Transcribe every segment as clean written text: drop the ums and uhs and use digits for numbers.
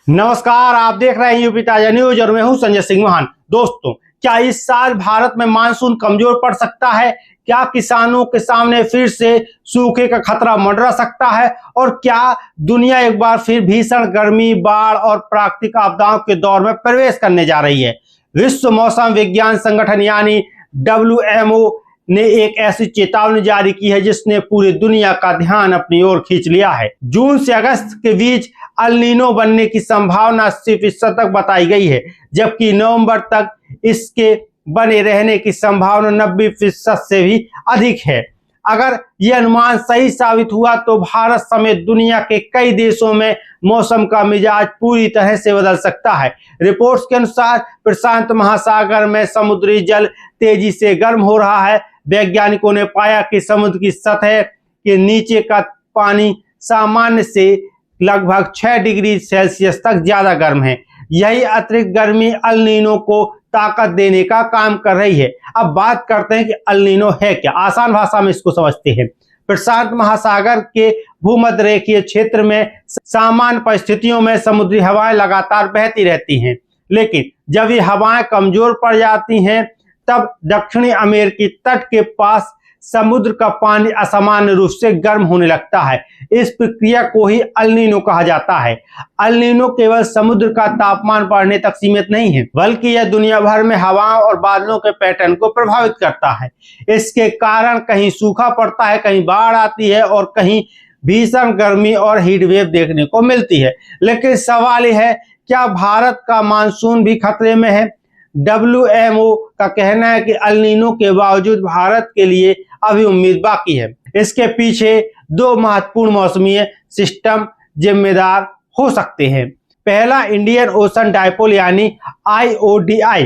नमस्कार, आप देख रहे हैं यूपी ताजा न्यूज और मैं हूं संजय सिंह महान। दोस्तों, क्या इस साल भारत में मानसून कमजोर पड़ सकता है? क्या किसानों के सामने फिर से सूखे का खतरा मंडरा सकता है? और क्या दुनिया एक बार फिर भीषण गर्मी, बाढ़ और प्राकृतिक आपदाओं के दौर में प्रवेश करने जा रही है? विश्व मौसम विज्ञान संगठन यानी WMO ने एक ऐसी चेतावनी जारी की है जिसने पूरी दुनिया का ध्यान अपनी ओर खींच लिया है। जून से अगस्त के बीच अल नीनो बनने की संभावना 80% तक बताई गई है, जबकि नवंबर तक इसके बने रहने की संभावना 90% से भी अधिक है। अगर यह अनुमान सही साबित हुआ तो भारत समेत दुनिया के कई देशों में मौसम का मिजाज पूरी तरह से बदल सकता है। रिपोर्ट्स के अनुसार प्रशांत महासागर में समुद्री जल तेजी से गर्म हो रहा है। वैज्ञानिकों ने पाया कि समुद्र की सतह के नीचे का पानी सामान्य से लगभग 6 डिग्री सेल्सियस तक ज्यादा गर्म है। यही अतिरिक्त गर्मी अल नीनो को ताकत देने का काम कर रही है। अब बात करते हैं कि अल नीनो है क्या। आसान भाषा में इसको समझते हैं। प्रशांत महासागर के भूमध्य रेखीय क्षेत्र में सामान्य परिस्थितियों में समुद्री हवाएं लगातार बहती रहती हैं, लेकिन जब ये हवाएं कमजोर पड़ जाती हैं तब दक्षिणी अमेरिकी तट के पास समुद्र का पानी असामान्य रूप से गर्म होने लगता है। इस प्रक्रिया को ही अल नीनो कहा जाता है। अल नीनो केवल समुद्र का तापमान बढ़ने तक सीमित नहीं है, बल्कि यह दुनिया भर में हवाओं और बादलों के पैटर्न को प्रभावित करता है। इसके कारण कहीं सूखा पड़ता है, कहीं बाढ़ आती है और कहीं भीषण गर्मी और हीट वेव देखने को मिलती है। लेकिन सवाल यह है, क्या भारत का मानसून भी खतरे में है? WMO का कहना है कि अल नीनो के बावजूद भारत के लिए अभी उम्मीद बाकी है। इसके पीछे 2 महत्वपूर्ण मौसमी सिस्टम जिम्मेदार हो सकते हैं। पहला, इंडियन ओशन डाइपोल यानी IODI।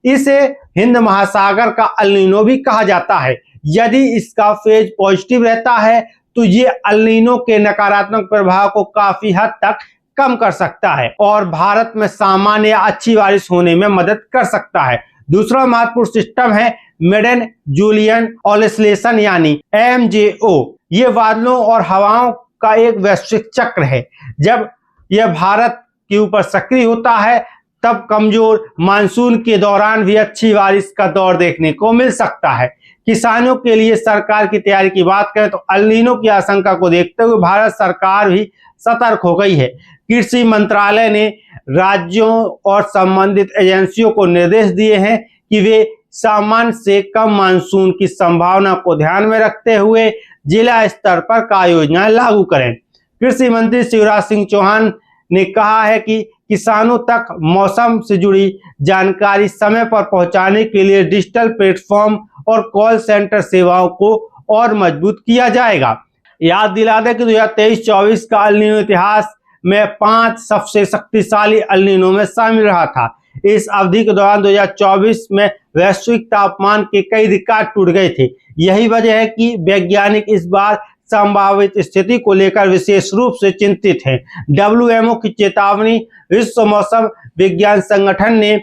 इसे हिंद महासागर का अल नीनो भी कहा जाता है। यदि इसका फेज पॉजिटिव रहता है तो ये अल नीनो के नकारात्मक प्रभाव को काफी हद तक कम कर सकता है और भारत में सामान्य या अच्छी बारिश होने में मदद कर सकता है। दूसरा महत्वपूर्ण सिस्टम है मेडन जूलियन ऑसिलेशन यानी MJO। ये बादलों और हवाओं का एक वैश्विक चक्र है। जब यह भारत के ऊपर सक्रिय होता है तब कमजोर मानसून के दौरान भी अच्छी बारिश का दौर देखने को मिल सकता है। किसानों के लिए सरकार की तैयारी की बात करें तो अल नीनो की आशंका को देखते हुए भारत सरकार भी सतर्क हो गई है। कृषि मंत्रालय ने राज्यों और संबंधित एजेंसियों को निर्देश दिए हैं कि वे सामान्य से कम मानसून की संभावना को ध्यान में रखते हुए जिला स्तर पर कार्य योजनाएं लागू करें। कृषि मंत्री शिवराज सिंह चौहान ने कहा है कि किसानों तक मौसम से जुड़ी जानकारी समय पर पहुंचाने के लिए डिजिटल प्लेटफॉर्म और कॉल सेंटर सेवाओं को और मजबूत किया जाएगा। याद दिला दें कि 2023-24 का अल नीनो इतिहास में 5 सबसे शक्तिशाली अल नीनो में शामिल रहा था। इस अवधि के दौरान 2024 में वैश्विक तापमान के कई रिकॉर्ड टूट गए थे। यही वजह है कि वैज्ञानिक इस बार संभावित स्थिति को लेकर विशेष रूप से चिंतित हैं। WMO की चेतावनी विश्व मौसम विज्ञान संगठन ने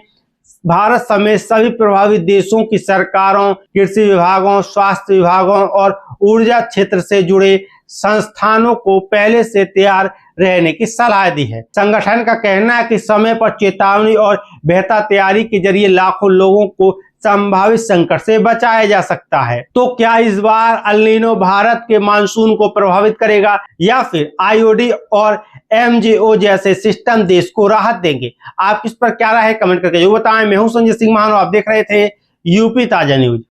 भारत समेत सभी प्रभावित देशों की सरकारों, कृषि विभागों, स्वास्थ्य विभागों और ऊर्जा क्षेत्र से जुड़े संस्थानों को पहले से तैयार रहने की सलाह दी है। संगठन का कहना है कि समय पर चेतावनी और बेहतर तैयारी के जरिए लाखों लोगों को संभावित संकट से बचाया जा सकता है। तो क्या इस बार अल नीनो भारत के मानसून को प्रभावित करेगा या फिर IOD और MJO जैसे सिस्टम देश को राहत देंगे? आप इस पर क्या राय है कमेंट करके जो बताएं। मैं हूं संजय सिंह महान और आप देख रहे थे यूपी ताजा न्यूज।